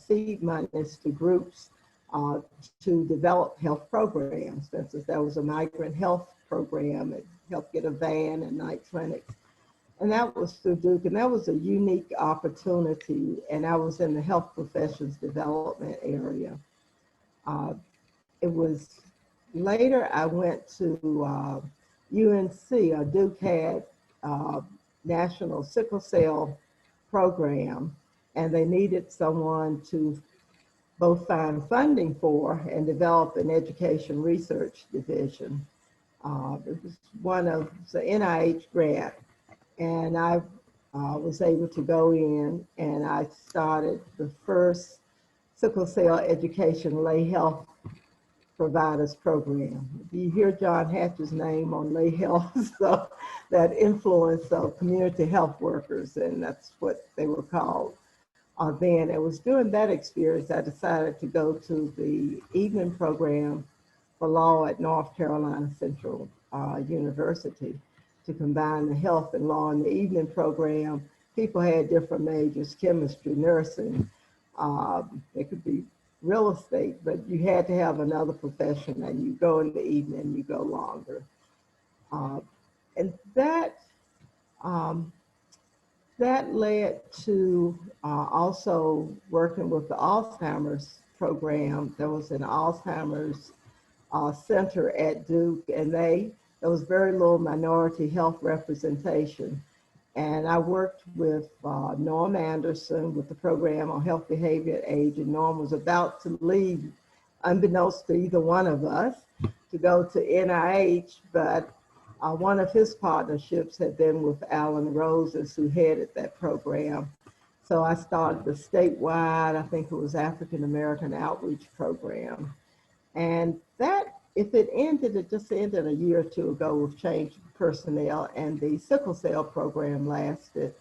seed monies to groups to develop health programs. For instance, there was a migrant health program that helped get a van and night clinics. And that was through Duke, and that was a unique opportunity. And I was in the health professions development area. It was later I went to UNC, Duke had National Sickle Cell Program, and they needed someone to both find funding for and develop an education research division. It was the NIH grant, and I was able to go in, and I started the first sickle cell education lay health providers program. You hear John Hatch's name on lay health, so that influence of community health workers, and that's what they were called then. It was during that experience I decided to go to the evening program for law at North Carolina Central University to combine the health and law. In the evening program, people had different majors: chemistry, nursing, it could be real estate, but you had to have another profession, and you go in the evening, you go longer. And that led to also working with the Alzheimer's program. There was an Alzheimer's center at Duke, and there was very little minority health representation. And I worked with Norm Anderson with the program on health behavior at age, and Norm was about to leave, unbeknownst to either one of us, to go to NIH, but one of his partnerships had been with Alan Roses, who headed that program. So I started the statewide, I think it was African American Outreach Program. And that, if it ended, it just ended a year or two ago with changed personnel, and the sickle cell program lasted.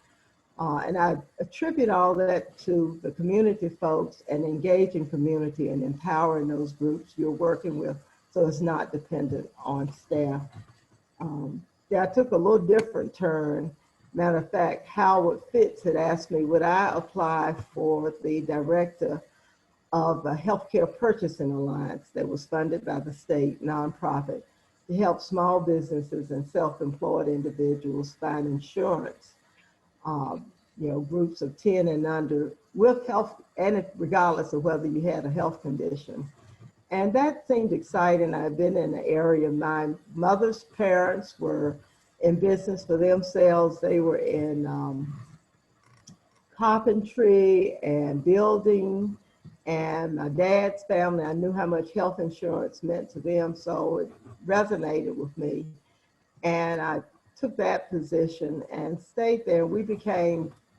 And I attribute all that to the community folks and engaging community and empowering those groups you're working with, so it's not dependent on staff. I took a little different turn. Matter of fact, Howard Fitz had asked me, would I apply for the director of a healthcare purchasing alliance that was funded by the state nonprofit to help small businesses and self-employed individuals find insurance, groups of 10 and under with health, and regardless of whether you had a health condition. And that seemed exciting. I've been in the area. My mother's parents were in business for themselves. They were in carpentry and building. And my dad's family, I knew how much health insurance meant to them, so it resonated with me. And I took that position and stayed there. We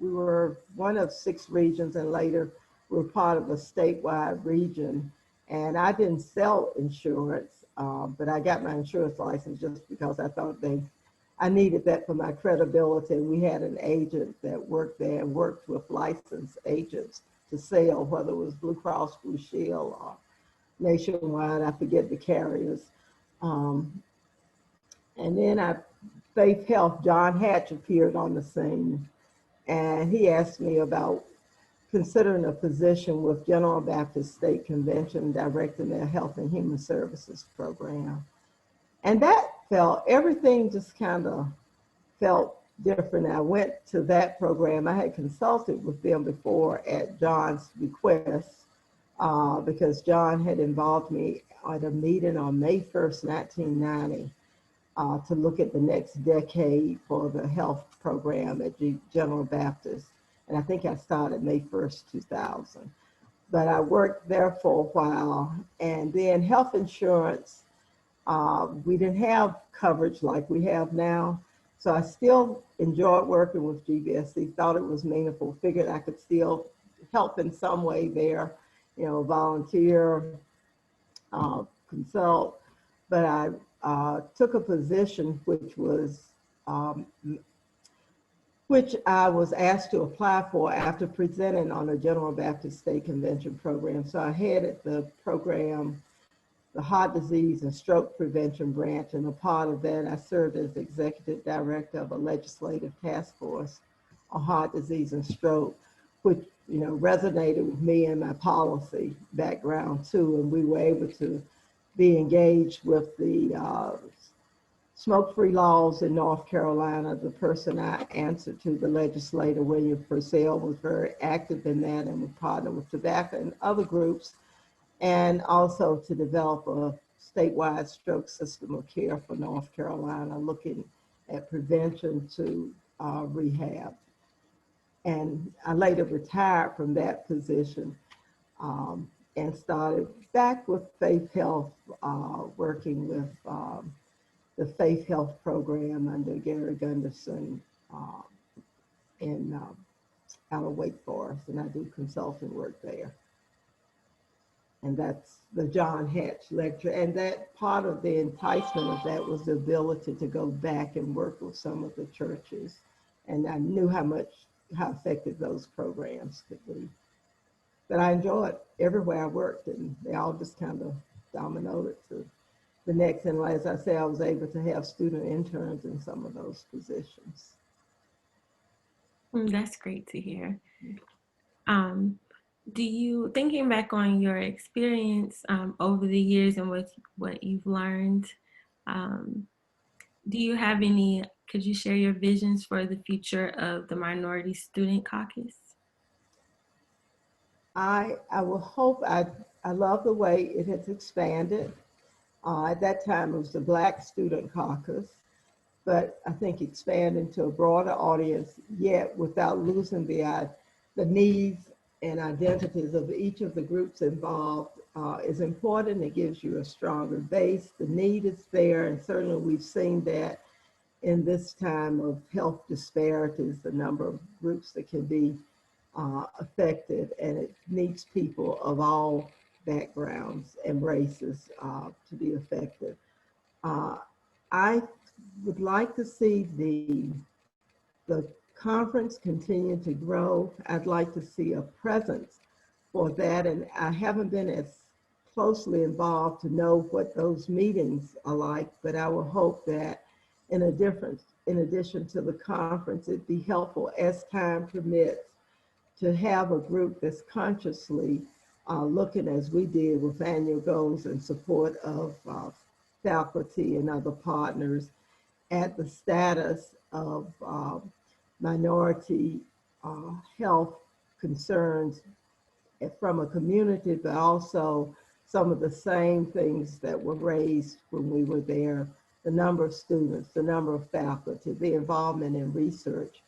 were one of 6 regions, and later we were part of a statewide region. And I didn't sell insurance, but I got my insurance license just because I thought I needed that for my credibility. We had an agent that worked there and worked with licensed agents to sell, whether it was Blue Cross Blue Shield or Nationwide, I forget the carriers. And then Faith Health, John Hatch appeared on the scene, and he asked me about considering a position with General Baptist State Convention directing their Health and Human Services program. And that everything just kind of felt different. I went to that program. I had consulted with them before at John's request because John had involved me at a meeting on May 1st, 1990 to look at the next decade for the health program at General Baptist. And I think I started May 1st, 2000. But I worked there for a while. And then health insurance, we didn't have coverage like we have now. So I still enjoyed working with GBSC, thought it was meaningful, figured I could still help in some way there, you know, volunteer, consult. But I took a position which I was asked to apply for after presenting on a General Baptist State Convention program. So I headed the program, the Heart Disease and Stroke Prevention Branch, and a part of that, I served as Executive Director of a legislative task force on heart disease and stroke, which, you know, resonated with me and my policy background too, and we were able to be engaged with the smoke-free laws in North Carolina. The person I answered to, the legislator, William Purcell, was very active in that and would partner with tobacco and other groups, and also to develop a statewide stroke system of care for North Carolina, looking at prevention to rehab. And I later retired from that position and started back with Faith Health, working with the Faith Health program under Gary Gunderson out of Wake Forest, and I do consulting work there. And that's the John Hatch lecture. And that part of the enticement of that was the ability to go back and work with some of the churches. And I knew how effective those programs could be. But I enjoyed everywhere I worked, and they all just kind of dominoed to the next. And as I say, I was able to have student interns in some of those positions. That's great to hear. Thinking back on your experience over the years and what you've learned, could you share your visions for the future of the Minority Student Caucus? I will hope. I love the way it has expanded. At that time, it was the Black Student Caucus, but I think expanding to a broader audience, yet without losing the needs and identities of each of the groups involved is important. It gives you a stronger base. The need is there, and certainly we've seen that in this time of health disparities, the number of groups that can be affected, and it needs people of all backgrounds and races to be effective. I would like to see the conference continue to grow. I'd like to see a presence for that, and I haven't been as closely involved to know what those meetings are like, but I will hope that in addition to the conference, it'd be helpful as time permits to have a group that's consciously looking, as we did with annual goals in support of faculty and other partners, at the status of minority health concerns from a community, but also some of the same things that were raised when we were there: the number of students, the number of faculty, the involvement in research.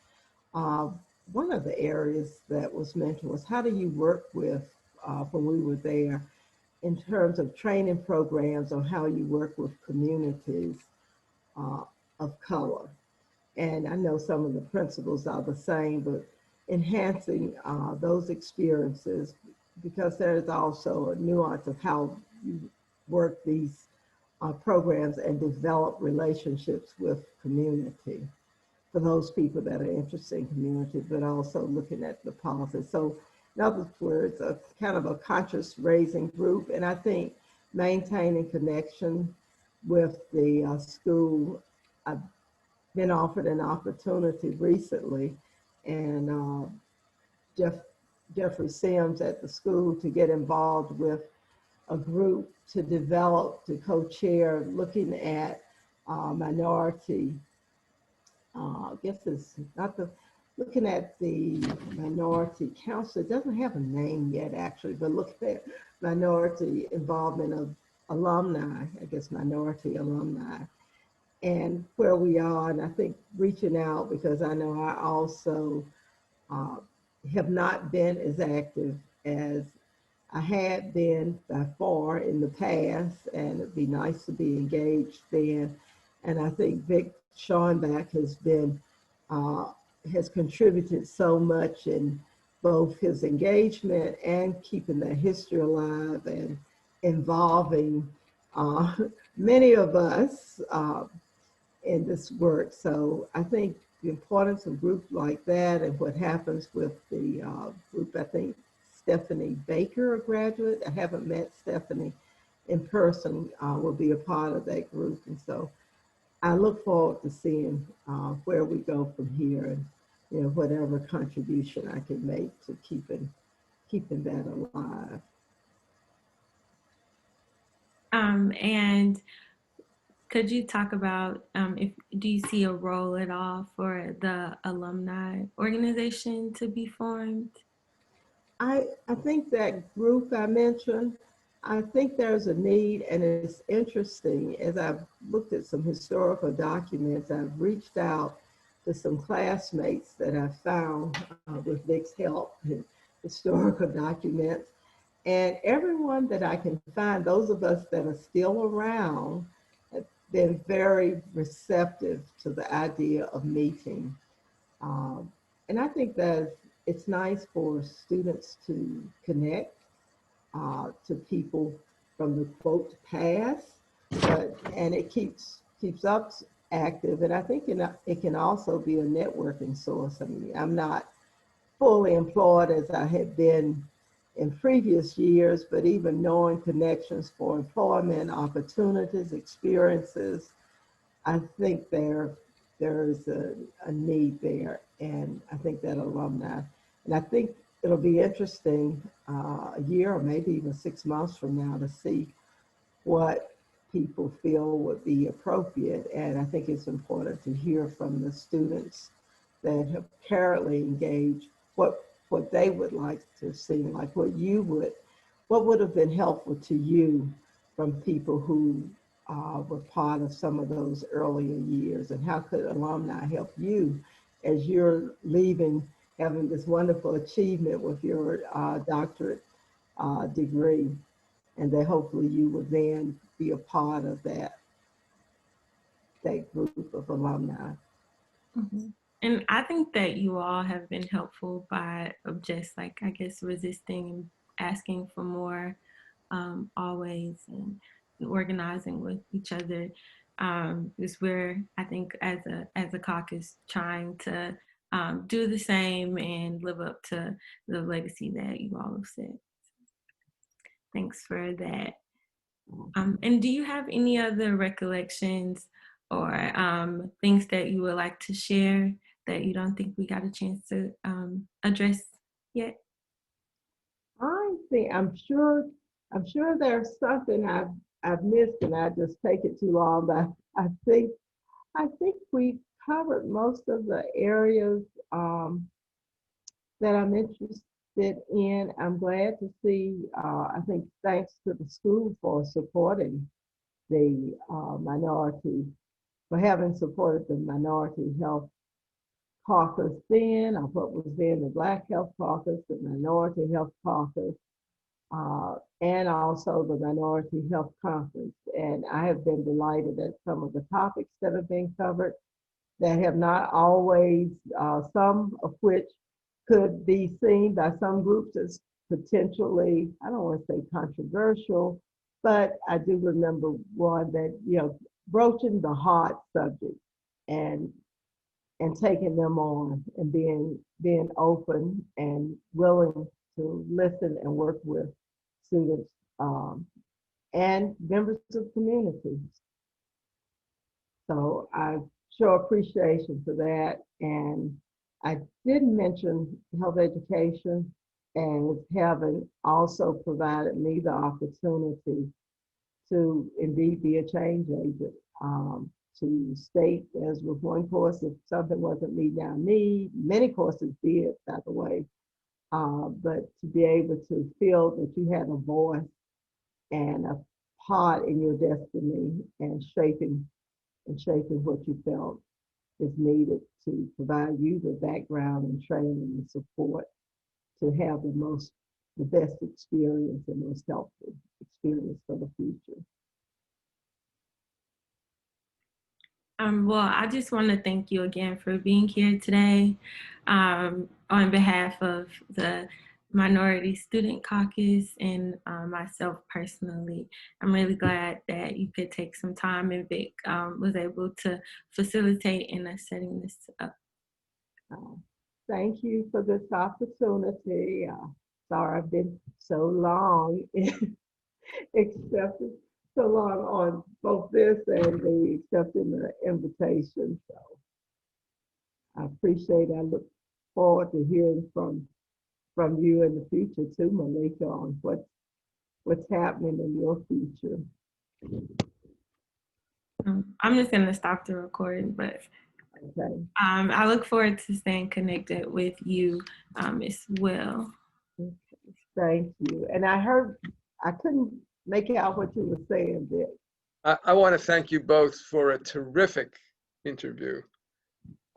One of the areas that was mentioned was, how do you work with, when we were there, in terms of training programs on how you work with communities of color? And I know some of the principles are the same, but enhancing those experiences, because there is also a nuance of how you work these programs and develop relationships with community, for those people that are interested in community, but also looking at the policy. So in other words, a kind of a conscious raising group, and I think maintaining connection with the school. I've been offered an opportunity recently, and Jeffrey Sims at the school, to get involved with a group to develop, to co-chair, looking at minority, I guess it's not the, looking at the minority council, it doesn't have a name yet actually, but look at minority involvement of alumni, I guess minority alumni, and where we are. And I think reaching out, because I know I also uh, have not been as active as I had been by far in the past, and it'd be nice to be engaged then. And I think Vic Schonbach uh, has contributed so much in both his engagement and keeping the history alive and involving uh, many of us in this work. So I think the importance of groups like that and what happens with the group, I think Stephanie Baker, a graduate, I haven't met Stephanie in person, will be a part of that group. And so I look forward to seeing where we go from here, and whatever contribution I can make to keeping that alive. And could you talk about if do you see a role at all for the alumni organization to be formed? I think that group I mentioned, I think there's a need, and it's interesting. As I've looked at some historical documents, I've reached out to some classmates that I found with Vic's help in historical documents. And everyone that I can find, those of us that are still around, have been very receptive to the idea of meeting. Um, and I think that it's nice for students to connect to people from the quote past, and it keeps us active. And I think it can also be a networking source. I mean, I'm not fully employed as I had been in previous years, but even knowing connections for employment, opportunities, experiences, I think there's a need there, and I think that alumni, and I think it'll be interesting a year or maybe even 6 months from now to see what people feel would be appropriate. And I think it's important to hear from the students that have currently engaged what they would like to see, like what would have been helpful to you from people who were part of some of those earlier years, and how could alumni help you as you're leaving, having this wonderful achievement with your doctorate degree, and that hopefully you will then be a part of that group of alumni. Mhm. And I think that you all have been helpful by just like, I guess, resisting and asking for more always, and organizing with each other. Is where I think as a caucus trying to do the same and live up to the legacy that you all have set. Thanks for that. And do you have any other recollections or things that you would like to share that you don't think we got a chance to address yet? I'm sure there's something I've missed, and I just take it too long. But I think we covered most of the areas that I'm interested in. I'm glad to see. I think thanks to the school for supporting the minority, for having supported the Minority Health Caucus then, or what was then the Black Health Caucus, the Minority Health Caucus, and also the Minority Health Conference. And I have been delighted at some of the topics that have been covered that have not always, some of which could be seen by some groups as potentially, I don't want to say controversial, but I do remember one that, broaching the hard subject and taking them on, and being open and willing to listen and work with students and members of communities. So I show appreciation for that. And I did mention health education as having also provided me the opportunity to indeed be a change agent. to state, as with one course, if something wasn't meeting our need, many courses did, by the way, but to be able to feel that you had a voice and a part in your destiny and shaping what you felt is needed to provide you the background and training and support to have the best experience and most helpful experience for the future. Well, I just want to thank you again for being here today. On behalf of the Minority Student Caucus and myself personally, I'm really glad that you could take some time and Vic was able to facilitate in us setting this up. Thank you for this opportunity. Sorry I've been so long accepted so long on both this and the accepting the invitation. So I appreciate it. I look forward to hearing from you in the future too, Maleka, on what's happening in your future. I'm just going to stop the recording, but okay. I look forward to staying connected with you as well. Okay. Thank you. And I couldn't make out what you were saying, Vic. I want to thank you both for a terrific interview.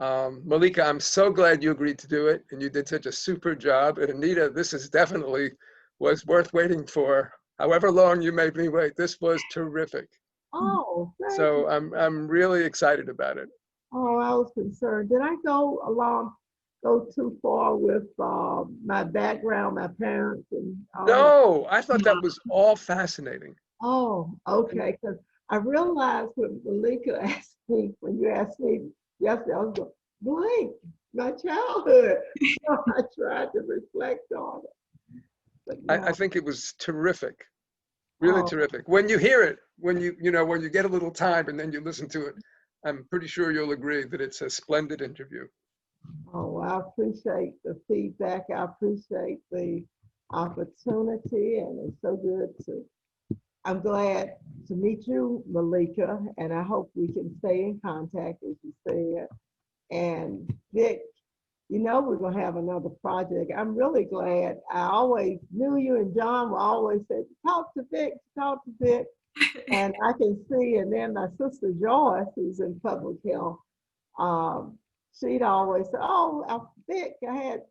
Maleka, I'm so glad you agreed to do it, and you did such a super job. And Anita, this is definitely was worth waiting for. However long you made me wait, this was terrific. Oh, so I'm really excited about it. Oh, I was concerned. Did I go too far with my background, my parents, and all no, I thought that was all fascinating. Oh, okay. Because I realized when Maleka asked me, when you asked me yesterday, I was going, blank, my childhood. So I tried to reflect on it. But no. I think it was terrific, really terrific. When you hear it, when you get a little time and then you listen to it, I'm pretty sure you'll agree that it's a splendid interview. Oh, I appreciate the feedback. I appreciate the opportunity, and it's so good I'm glad to meet you, Maleka, and I hope we can stay in contact, as you said. And Vic, we're going to have another project. I'm really glad. I always knew you and John will always say, talk to Vic. And I can see, and then my sister Joyce, who's in public health, she'd always say, oh, Vic, I'm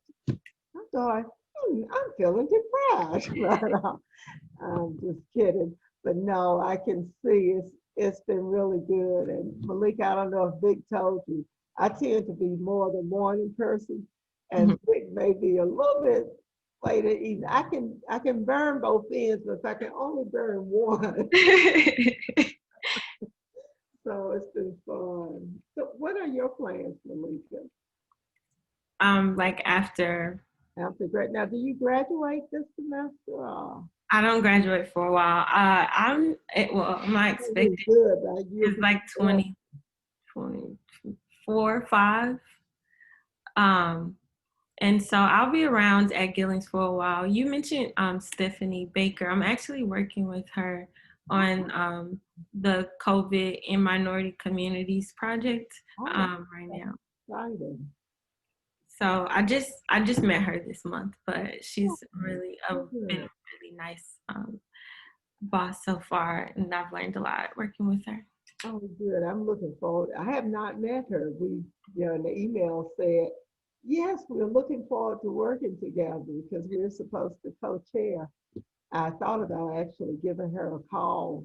feeling depressed. I'm just kidding. But no, I can see it's been really good. And Maleka, I don't know if Vic told you, I tend to be more the morning person, and Vic may be a little bit later evening. I can burn both ends, but if I can only burn one. So it's been fun. So what are your plans, Maleka? Like after grad. Now, do you graduate this semester? Or? I don't graduate for a while. My expected is like 2024, 5. And so I'll be around at Gillings for a while. You mentioned Stephanie Baker. I'm actually working with her on the COVID in minority communities project right now. Exciting. So I just met her this month, but she's really been a really nice boss so far, and I've learned a lot working with her. Oh, good. I'm looking forward. I have not met her. We, in the email said, yes, we're looking forward to working together because we're supposed to co-chair. I thought about actually giving her a call,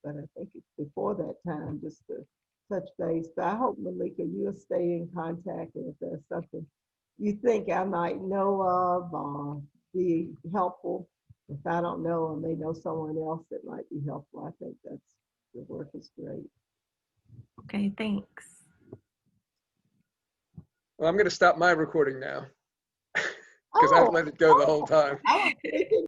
but I think it's before that time just to touch base. But I hope, Maleka, you'll stay in contact, and if there's something you think I might know of or be helpful, if I don't know, I may know someone else that might be helpful. I think the work is great. Okay, thanks. Well, I'm going to stop my recording now because I've let it go the whole time.